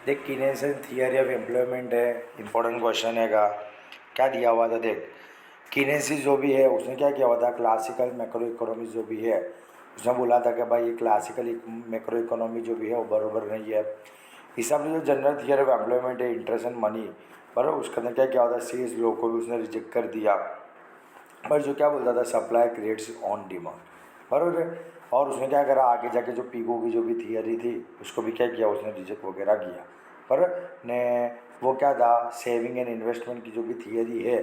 देख कीनेसिस theory of employment है, important question हैगा। क्या दिया हुआ था देख, कीनेसिस जो भी है उसने क्या किया हुआ था, क्लासिकल मैक्रो इकोनॉमी जो भी है उसने बोला था कि भाई ये क्लासिकल मैक्रो इकोनॉमी जो भी है वो बरोबर नहीं है। हिसाब से जो जनरल थियरी ऑफ एम्प्लॉयमेंट है, इंटरेस्ट एंड मनी, बराबर उसके अंदर क्या क्या होता है, सीज लो को भी उसने रिजेक्ट कर दिया। पर जो क्या बोलता था, सप्लाई क्रिएट्स ऑन डिमांड, बराबर है। और उसने क्या करा, आगे जाके जो पीगो की जो भी थियरी थी उसको भी क्या किया, उसने रिजेक्ट वगैरह किया। पर ने वो क्या था, सेविंग एंड इन्वेस्टमेंट की जो भी थियरी है,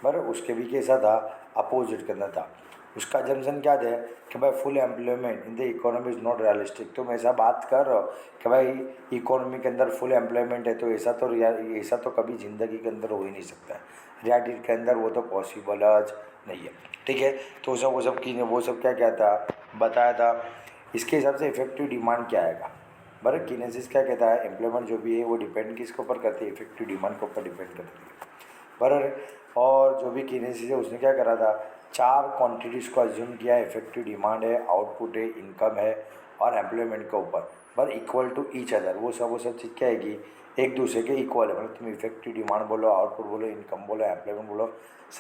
बराबर उसके भी कैसा था, अपोजिट करना था। उसका जमसन क्या है कि भाई full employment in the economy is not realistic. तुम ऐसा बात कर रहे हो कि भाई इकोनॉमी के अंदर फुल एम्प्लॉयमेंट है, तो ऐसा तो कभी ज़िंदगी के अंदर हो ही नहीं सकता है। रियलिटी के अंदर वो तो पॉसिबल नहीं है। ठीक है, तो वो सब क्या क्या था, बताया था। इसके हिसाब से इफेक्टिव डिमांड क्या आएगा, बराबर कीनेसिस क्या कहता है, एम्प्लॉयमेंट जो भी है वो डिपेंड किसके ऊपर करती है, इफेक्टिव डिमांड के ऊपर डिपेंड करती है, बराबर। और जो भी कीनेसिस है उसने क्या करा था, चार क्वांटिटीज़ को अज्यूम किया है, इफेक्टिव डिमांड है, आउटपुट है, इनकम है और एम्प्लॉयमेंट के ऊपर, पर इक्वल टू ईच अदर। वो सब चीज़ क्या आएगी, एक दूसरे के इक्वल है। मतलब तुम इफेक्टिव डिमांड बोलो, आउटपुट बोलो, इनकम बोलो, एम्प्लॉयमेंट बोलो,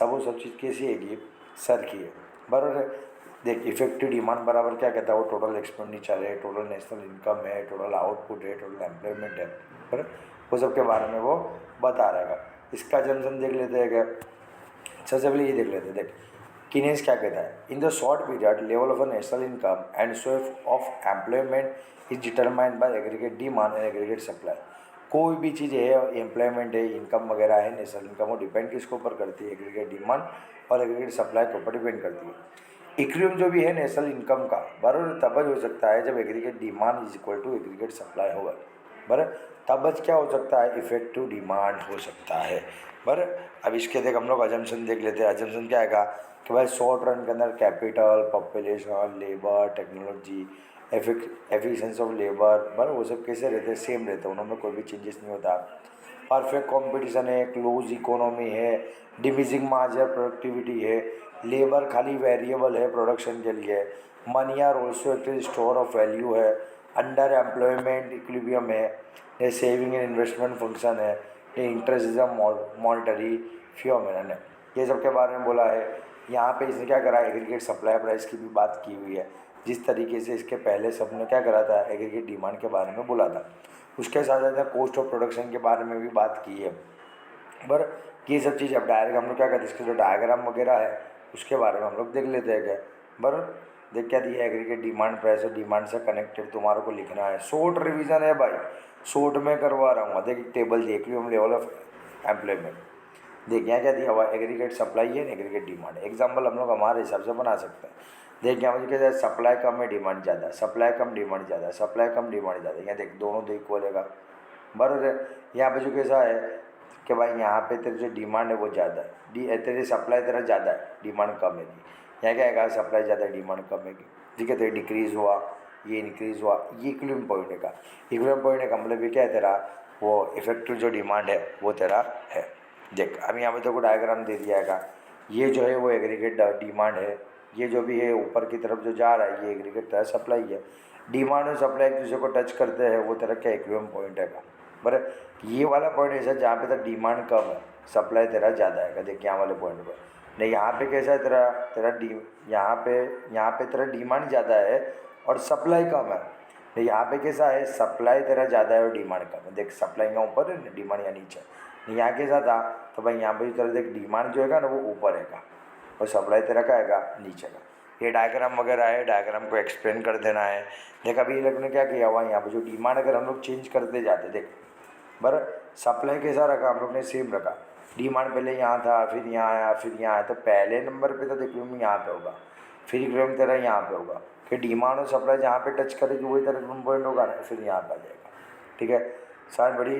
वो सब चीज़ कैसी आएगी, सर की है, बराबर है। देख इफेक्टिव डिमांड बराबर क्या कहता है, वो टोटल एक्सपेंडिचर है, टोटल नेशनल इनकम है, टोटल आउटपुट है, टोटल एम्प्लॉयमेंट है, बराबर। वो सब के बारे में वो बता रहेगा। इसका जमसन देख लेते हैं क्या, सबसे पहले ये देख लेते हैं। देख किनेस क्या कहता है, in the short period level of a national income and swap of employment is determined by aggregate demand and aggregate supply. कोई भी चीज़ है, एम्प्लॉयमेंट है, इनकम वगैरह है, नेशनल इनकम, वो डिपेंड किसके ऊपर करती है, एग्रीगेट डिमांड और एग्रीगेट सप्लाई के ऊपर डिपेंड करती है। इक्विलिब्रियम जो भी है नेशनल इनकम का, बराबर तब हो सकता है जब aggregate demand is equal to aggregate supply होगा, बराबर। तब क्या हो सकता है, इफेक्टिव डिमांड हो सकता है, बराबर। अब इसके देख हम लोग अजम्पशन देख लेते हैं। अजम्पशन क्या आएगा कि भाई शॉर्ट रन के अंदर capital, population, labour, technology, efficiency of labour, बराबर वो सब कैसे रहते हैं, सेम रहते हैं, उनमें कोई भी चेंजेस नहीं होता। परफेक्ट कंपटीशन है, क्लोज इकोनॉमी है, डिमिजिंग मार्जिनल प्रोडक्टिविटी है, लेबर खाली वेरिएबल है प्रोडक्शन के लिए, मनी आर ऑल्सो एक स्टोर ऑफ वैल्यू है, अंडर एम्प्लॉयमेंट इक्विलिब्रियम है, ये सेविंग एंड इन्वेस्टमेंट फंक्शन है, ये interest is a monetary phenomenon है। ये सब के बारे में बोला है। यहाँ पे इसने क्या करा, एग्रीगेट सप्लाई प्राइस की भी बात की हुई है, जिस तरीके से इसके पहले सब ने क्या करा था, एग्रीगेट डिमांड के बारे में बोला था। उसके साथ साथ कॉस्ट ऑफ प्रोडक्शन के बारे में भी बात की है, पर ये सब चीज़ अब डायरेक्ट हम लोग क्या करते हैं, इसके जो डायग्राम वगैरह है उसके बारे में हम लोग देख लेते हैं क्या, बराबर। देख क्या दिया, एग्रीगेट डिमांड प्राइस और डिमांड से कनेक्टेड तुम्हारे को लिखना है, शॉर्ट रिवीजन है भाई, शॉर्ट में करवा रहा हूँ। देख एक टेबल देख लियो हम, लेवल ऑफ एम्प्लॉयमेंट। देख यहाँ क्या दिया हुआ, एग्रीगेट सप्लाई है, एग्रीगेट डिमांड। एग्जाम्पल हम लोग हमारे हिसाब से बना सकते हैं। देख यहाँ मुझे कहता है सप्लाई कम है, डिमांड ज़्यादा, सप्लाई कम, डिमांड ज़्यादा, सप्लाई कम, डिमांड ज़्यादा। यहाँ देख दोनों तो इक्वल है, बराबर है। यहाँ पे जो कैसा है कि भाई यहाँ पे तेरी जो डिमांड है वो ज़्यादा है, तेरी सप्लाई तेरा ज़्यादा है, डिमांड कम है। यहाँ क्या है, सप्लाई ज़्यादा है, डिमांड कम है, ठीक है। तेरी डिक्रीज़ हुआ, ये इंक्रीज़ हुआ, ये इक्विलिब्रियम पॉइंट है का। इक्विलिब्रियम पॉइंट का मतलब ये क्या है, तेरा वो इफेक्टिव जो डिमांड है वो तेरा है। देख अब यहाँ पे तेरे को डायग्राम दे दिया है, ये जो है वो एग्रीगेट डिमांड है, ये जो भी है ऊपर की तरफ जो जा रहा है ये एग्रीगेट तेरा सप्लाई है। डिमांड और सप्लाई एक दूसरे को टच करते हैं, वो तेरा क्या इक्विलिब्रियम पॉइंट है का, बराबर। ये वाला पॉइंट ऐसा जहाँ पे तेरा डिमांड कम है, सप्लाई तेरा ज़्यादा है, देख यहाँ वाले पॉइंट पर। नहीं यहाँ पे कैसा है, तेरा तेरा डी यहाँ पे तेरा डिमांड ज़्यादा है और सप्लाई कम है। नहीं यहाँ पे कैसा है, सप्लाई तेरा ज़्यादा है और डिमांड कम है। देख सप्लाई यहाँ ऊपर है, डिमांड यहाँ नीचे। नहीं यहाँ कैसा था, तो भाई यहाँ पे तेरा देख डिमांड जो है ना वो ऊपर है और सप्लाई तेरा क्या है, नीचे का। ये डायग्राम वगैरह है, डायग्राम को एक्सप्लेन कर देना है। देख अभी ये लोग ने क्या किया हुआ, यहाँ पे जो डिमांड अगर हम लोग चेंज करते जाते, देख बराबर सप्लाई कैसा रखा हम लोग ने, सेम रखा। डिमांड पहले यहाँ था, फिर यहाँ आया, फिर यहाँ आया, तो पहले नंबर पे तो देख लो यहाँ पे होगा, फिर इक्विलिब्रियम तेरा यहाँ पे होगा, कि डिमांड और सप्लाई जहाँ पे टच करेगी वही तेरा इक्विलिब्रियम पॉइंट होगा ना, फिर यहाँ पे आ जाएगा। ठीक है, शायद बड़ी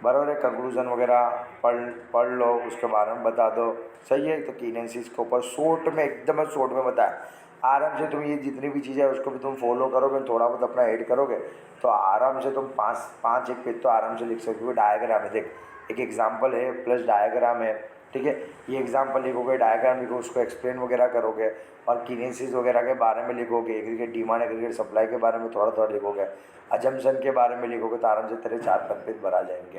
बराबर है। कंक्लूजन वगैरह पढ़ लो, उसके बारे में बता दो, सही है। तो कीनेसिस के ऊपर शॉर्ट में, एकदम शॉर्ट में बताया। आराम से तुम ये जितनी भी चीज़ें हैं उसको भी तुम फॉलो करोगे, थोड़ा बहुत अपना ऐड करोगे तो आराम से तुम पाँच पाँच एक पेज तो आराम से लिख सकते हो। डायग्राम है, देख एक एग्जांपल है प्लस डायग्राम है, ठीक है। ये एग्जाम्पल लिखोगे, डायग्राम लिखोगे, उसको एक्सप्लेन वगैरह करोगे और किनेसिस वगैरह के बारे में लिखोगे, एग्रीगेट डिमांड एग्रीगेट सप्लाई के बारे में थोड़ा थोड़ा लिखोगे, अजम्पशन के बारे में लिखोगे तो आराम से तेरे 4 5 पेज भरा जाएंगे।